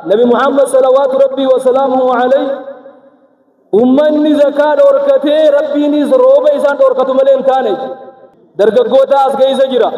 نبي محمد صلوات ربي وسلامه عليه أمني زكاة أوركته ربي نزروب إنسان أوركته ملين ثاني درجة أسجى زجرا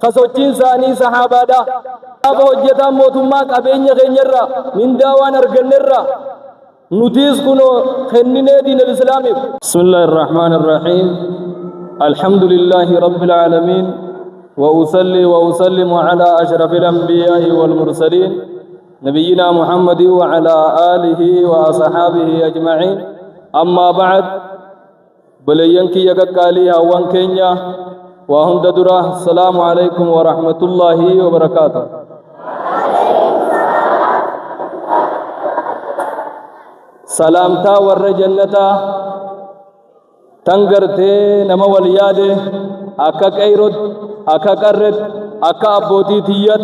خسوتين ثاني صحابة دا أبو جدا موتما كابينيا غنيرة من داوان أرجنيرة نتيز كنو خنينة دين الإسلام. بسم الله الرحمن الرحيم. الحمد لله رب العالمين وأصلي وأسلم على أشرف الأنبياء والمرسلين نبينا محمد وعلى آله وأصحابه أجمعين. أما بعد بلينكي يكالي هوان كينيا وهم درا. السلام عليكم ورحمة الله وبركاته. سلامتا ور جنتا تنگرتے نما ولیادے اکا کیرد اکا کرد اکا ابوتی تیت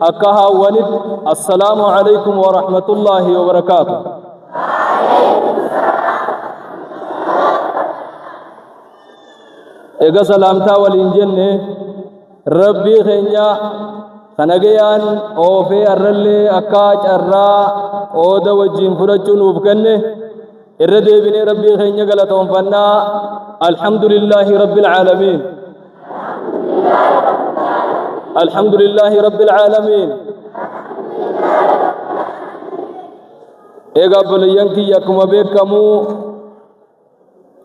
اکا ہاونت. السلام علیکم ورحمة الله وبركاته. اگا سلامتا والانجن ربي خينيا خنگيان اوفي ارلي اكا چرا اود وجين فرچون وبكنه الردي بن ربي خينيا غلطون فنا. الحمد لله رب العالمين. الحمد لله رب العالمين. اگا بليانكي يكما بكمو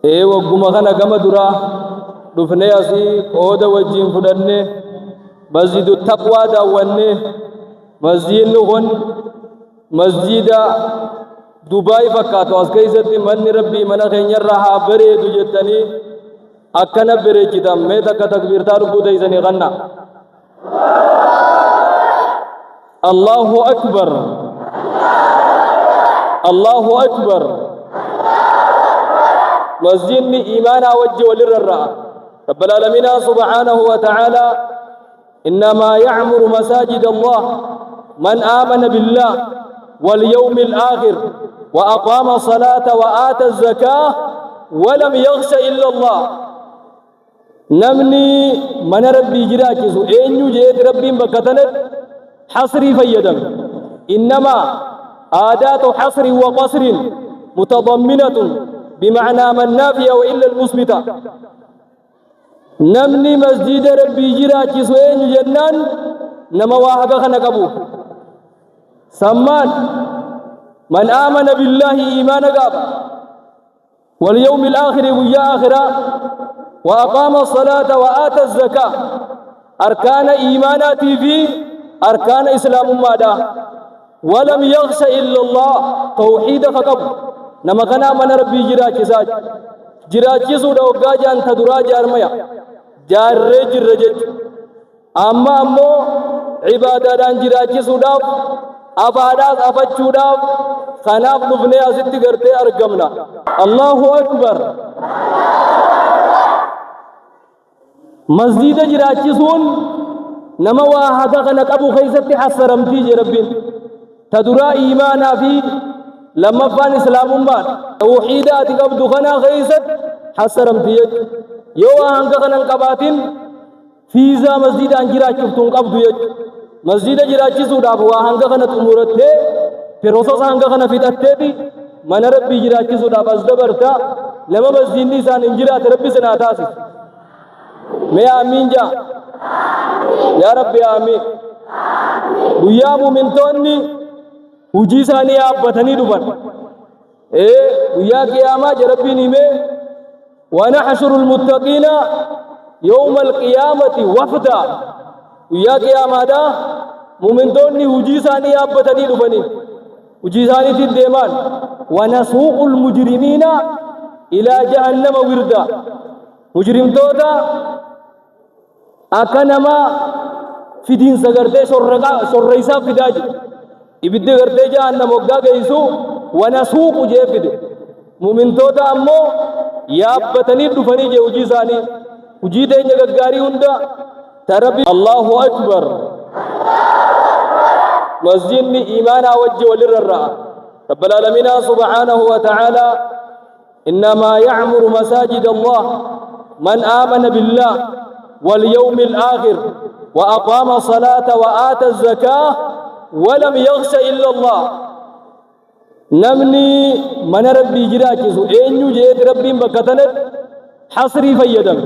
اي وغما خنا غما درا دفنه اسي اود وجين فدنه مسجد التقوى داونه مسجد نغن مسجد دبي فكاتو اس كيزت من ربي من خينير رها بريد جتني اكن بري كتام مي تك تكبير تارو ديزني غنا. الله اكبر الله اكبر. مسجد ايمان وجه وللرا رب العالمين سبحانه وتعالى إنما يعمر مساجد الله من آمن بالله واليوم الآخر وأقام الصلاة وآتى الزكاة ولم يخش إلا الله. نمني من ربي جراكسو أين جيت ربي بكتنت حصري فيدم. إنما آدات حصر وقصر متضمنة بمعنى من نافية وإلا المثبتة. نمني مسجد ربي جراكسو أين جنان نما واحد خنقبو سمان من آمن بالله إيمان قاب واليوم الآخر ويا آخرة وأقام الصلاة وآتى الزكاة أركان إيماناتي في أركان إسلام مادا ولم يخش إلا الله توحيد فقب نما كنا من ربي جراكساج جراكسو دوغا جان تدرا جارميا جار رجل أما أمو عبادة جراكسو داف أفادات أفتشو داف خناف نفني أسد کرتے أرقمنا. الله أكبر. مسجد جراكسون نما واحد خنق أبو خيزت حسرمتي جربين تدرا إيمانا في لما فان إسلام بان توحيدات قبض خنا خيزت حسرمتي يو أهنك خنق قباتين فيزا مسجد أنجرا شفتون قبض يج مسجد جراكسو داف وأهنك خنق أمورته فروسوس أهنك خنق فتاتي من ربي جراكسو داف أزدبرتا لما مسجد نيسان انجرا تربي سناتاسي. میں آمین جا یا رب آمین. ویا مومنتونی ہجی ثانی آپ بتنی دفن ویا قیامہ جربی نیمے ونحشر المتقین يوم القيامة وفدا. ويا قيامة دا مومنتوني هجي ثاني أبتدي دفني هجي ثاني تديمان ونسوق المجرمين إلى جهنم وردا. مجرم تودا أكنما في دين سغرتي سرّيسا فداج إبدي غرتي جهنم وقدا جيسو ونسوق جيفد مومن تودا أمو يا أبتني دفني جي هجي ثاني هجي تين جغاري هندا تربي. الله أكبر. مسجد إيمان وجه وللرّا رب العالمين سبحانه وتعالى إنما يعمر مساجد الله من آمن بالله واليوم الآخر وأقام الصلاة وآتى الزكاة ولم يخش إلا الله نمني من ربي جراجس أين جيت ربي بكتنت حصري فيدم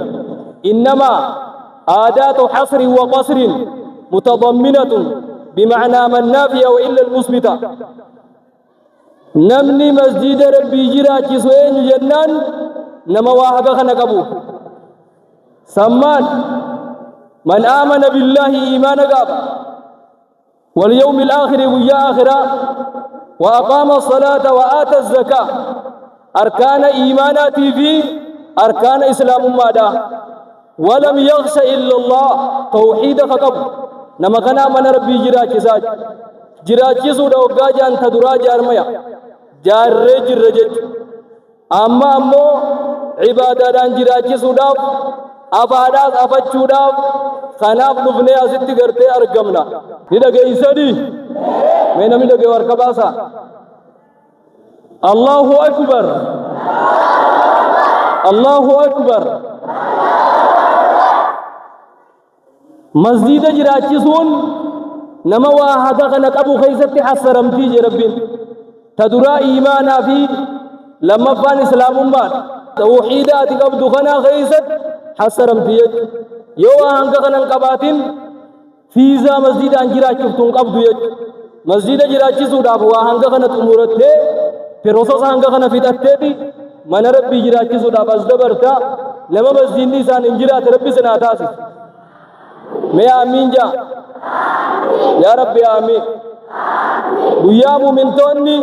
إنما آدات حصر وقصر متضمنة بمعنى من نافية وإلا المثبتة نمني مسجد ربي جراجس أين جنان نما واهبا خنقبو سمان من آمن بالله إيمان قاب واليوم الآخر ويا آخرة وأقام الصلاة وآتى الزكاة أركان إيماناتي في أركان إسلام مادا ولم يخش إلا الله توحيد فقب نما كنا من ربي جراجي سودا وقاجا أنت درا جارميا جار رجل أما أمو عبادة جراجي سودا أفادات أفتشودا خناف نفني أسيتي کرتے أرقمنا ندقى إسادي مينا مدقى ورقباسا الله أكبر الله أكبر مسجد جراچی سون نما واحدا خنق ابو خیست حسرمتی جی ربین تدرا ایمانا فی لما فان اسلام بان توحیدات قبض خنا خیست حسرمتی یو آهنگ خنن قباتن فیزا مسجد ان جراچفتون قبض یج مسجد جراچی سودا بو آهنگ خنت امورتے پھر روسوس آهنگ خنا فیدتے دی من ربی جراچی سودا بس دبرتا لما مسجد نیسان انجرات ربی سناتاسی میں آمین جا یا رب آمین گویا مومنتونی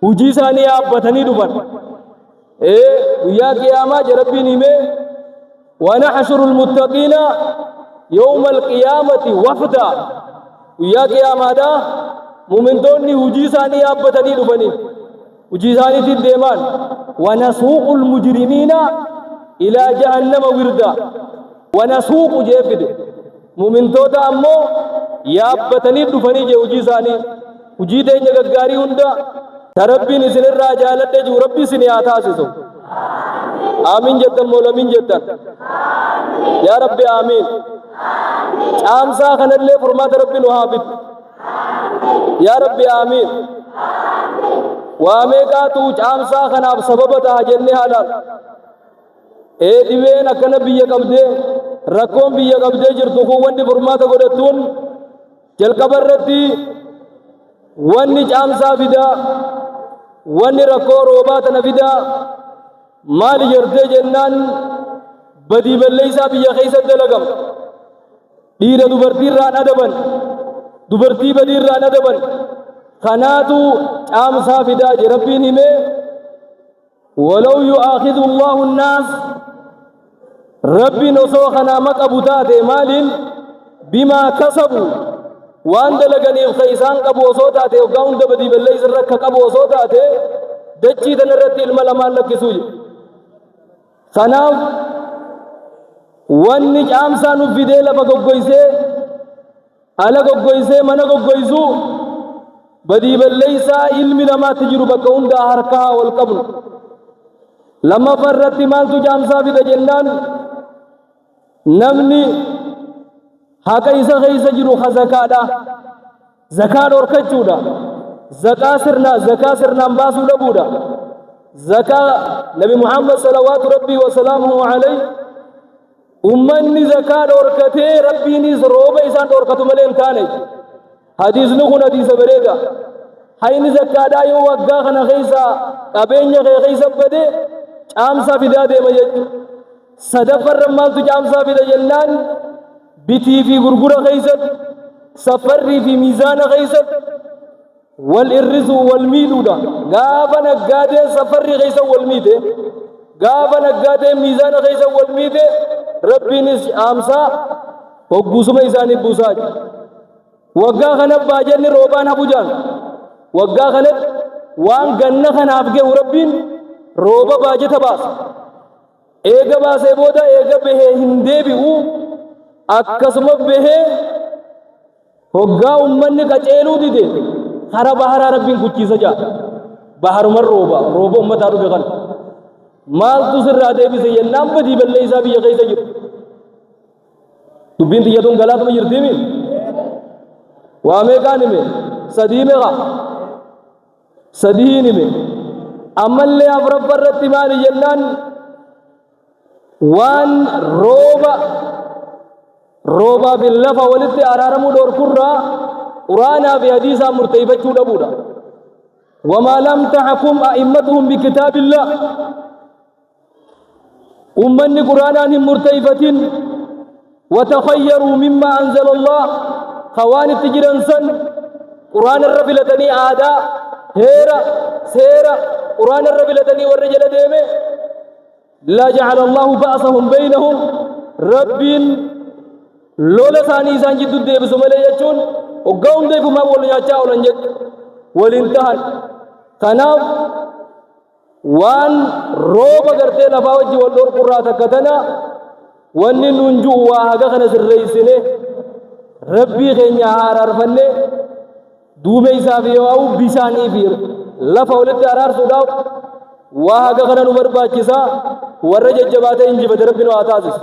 ہجی سانی آپ بتنی دبن گویا قیامہ جربی نیمے ونحشر المتقین یوم القیامت وفدا گویا قیامہ دا مومنتونی ہجی سانی آپ بتنی دبنی ہجی سانی تھی دیمان ونسوق المجرمین الى جہنم وردا ونسوق جيفد مؤمن توتا أمو يابتني دفني جوجي ساني وجي تيجي غاري هندا تربي نسل الرجال تجو ربي سني آتاسسو آمين جدا مولا آمين جدا يا ربي آمين آمسا خنر لي فرمات ربي نحافظ يا ربي آمين واميقا تو آمسا خناب سببتا جنة حلال ديوين أكنا بيا قبضة ركوم بيا قبضة جرتو خو وندي فرمات قدرتون جل كبرتي وندي جام سافدا وندي ركو روبات نفدا مال جرتي جنان بدي بلليسا بيا خيسة دلقم دير دوبرتي رانا دبن دوبرتي بدير رانا دبن خناتو جام سافدا جربي نمي ولو يؤاخذ الله الناس ربي نصوخنا مقبوتات مال بما كسبوا وان دلغني خيسان قبو صوتات وقاون دبدي بالله سرك قبو صوتات دجي دنرت الملمان لك سوي خناف وان جامسا نفيده لبغوغويسه على غوغويسه من غوغويسو بدي بالله سا علم ما تجربه كون دا حركه والقبر لما فرت مال تو جامسا بده جنان نمني حقا إسا غيسا جرو خزكادا زكاة وركجودا زكاة سرنا مباسو لبودا زكاة نبي محمد صلوات ربي وسلامه عليه أمني زكاة وركته ربي نيز روبا إسان وركتو ملين تاني حديث نخون حديث بريدا حين زكاة يو وقاخنا غيسا قبين غيسا بده عامسا فدا دي مجد صدفر رمال تو عامسا فدا جلان بيتي في غرغرة غيسد سفري في ميزان غيسد والإرز والميدودا غابا نقادي سفري غيسد والميد غابا نقادي ميزان غيسد والميد ربي نس عامسا وقبوسما إساني بوساج وقا خنب باجن روبان حبوجان وقا خنب وان غنى خنابگه ربين روبا باجة تباس ايگا باسه بودا ايگا بهه هنده بيو akkasuma behe hoggaa ummanni qaceeluu dide hara baharaa rabbiin kuchiisa jaa baharumar rooba ummataa dhufe kana maaltu sirraa deebise yennaan badii balleeysaa biyya keessa jiru dubbiin xiyyatuun galaatuma jirtiimi واميقانمي سديمغا سدينمي أما اللي أبرب الرتمان جنان وان روبا باللفا ولدت أرارمو دور كرة قرانا في حديثة مرتيبة دبودا وما لم تحكم أئمتهم بكتاب الله أمني قرانا مرتيبة وتخيروا مما أنزل الله خوان التجرنسا قرآن الرفلتني عادا هيرا سيرا قرآن الرفلتني والرجل ديمي لا جعل الله بأسهم بينهم رب لولا ثاني سانجد الديب سمالي يجون وقوم ديب ما بولن يجاو لنجد والانتهان تناف وان روبا قرتي لفاوجي والدور قرآن كتنا واني ننجو واحقا خنس الرئيسيني ربي خينيا هارار فني دومي سافي واو بيساني فير لفاولت هارار سوداو واحقا خنا نمر باكسا ورج جباته انجي بدر ربنا واتازس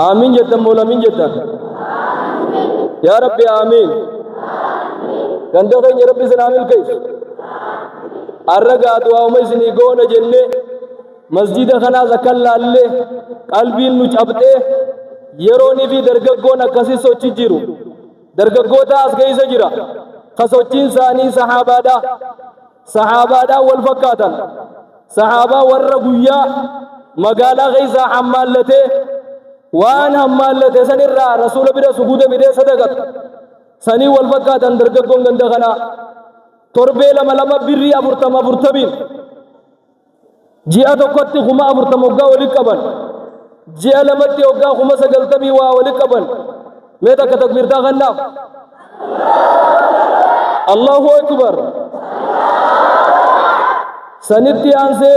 آمين جدا مولا آمين جدا يا ربي آمين كنتو خين يا ربي سنعمل كيف الرقا دعا وميسني قونا جنة مسجد خنا زكال الله قلبي نجابته يروني في درگگون اکسی سوچی جیرو درگگو تا اس گئی سجرا خسوچین ثانی صحابہ دا والفقاتن صحابہ ورگویا مگالا غیزا حمالتے وان حمالتے سنی را رسول بیرے سبود بیرے صدقت سنی والفقاتن درگگون گندغنا تربے لما بیری ابرتم ابرتبین جیعہ تو قد خما ابرتم اگا ولکبن جي علامتي اوغا خمس غلطبي وا ولقبل ميتا كتكبير دا غنا الله اكبر سنتي انسه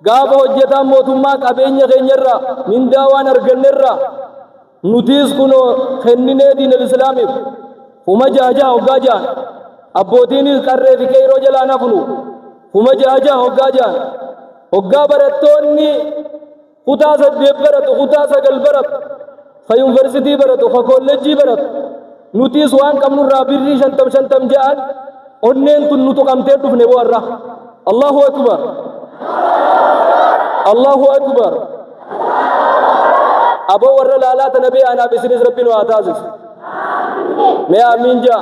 غابو جتا موتما قبينيا غنيرا من داوان ارغنرا نوتيس كنو خنينه دين الاسلام وما جاجا اوغا جان ابوتيني قرر في كيرو جلانا فنو وما جاجا اوغا جان اوغا برتوني خطاسة ديب برت خطاسة قل برت فيونفرسيتي برت فكولجي برت نوتيس وان كم نرى بري شنتم جان ونين تن نتو كم تيرتو فنبو الرح الله أكبر الله أكبر أبو ورى لالات نبي أنا بسنس ربي واتازس میں آمین جا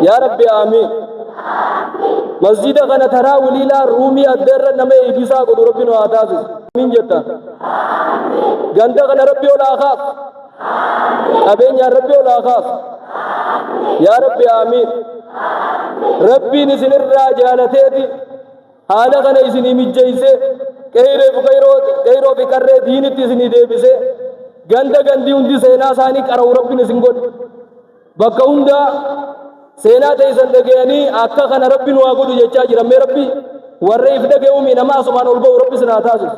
يا ربي آمين مسجد غنا ترى وليلا رومي أدر نمي إبسا قد ربنا واتازس آمين جتا غندا غنا ربي ولا أخاف أبين يا ربي ولا أخاف يا ربي آمين ربي نسن الراجالتي حالا غنا إسني مجيسي كيرو بكره دين تسني ديبسي غندا غندي undi سينا ساني كارو ربي نسن قد بكوندا سينا تيسن دقياني أكا خنا ربي نواقودو جيشا جرمي ربي والرئيف دقيومي نما سبحانه البو ربي سناتازو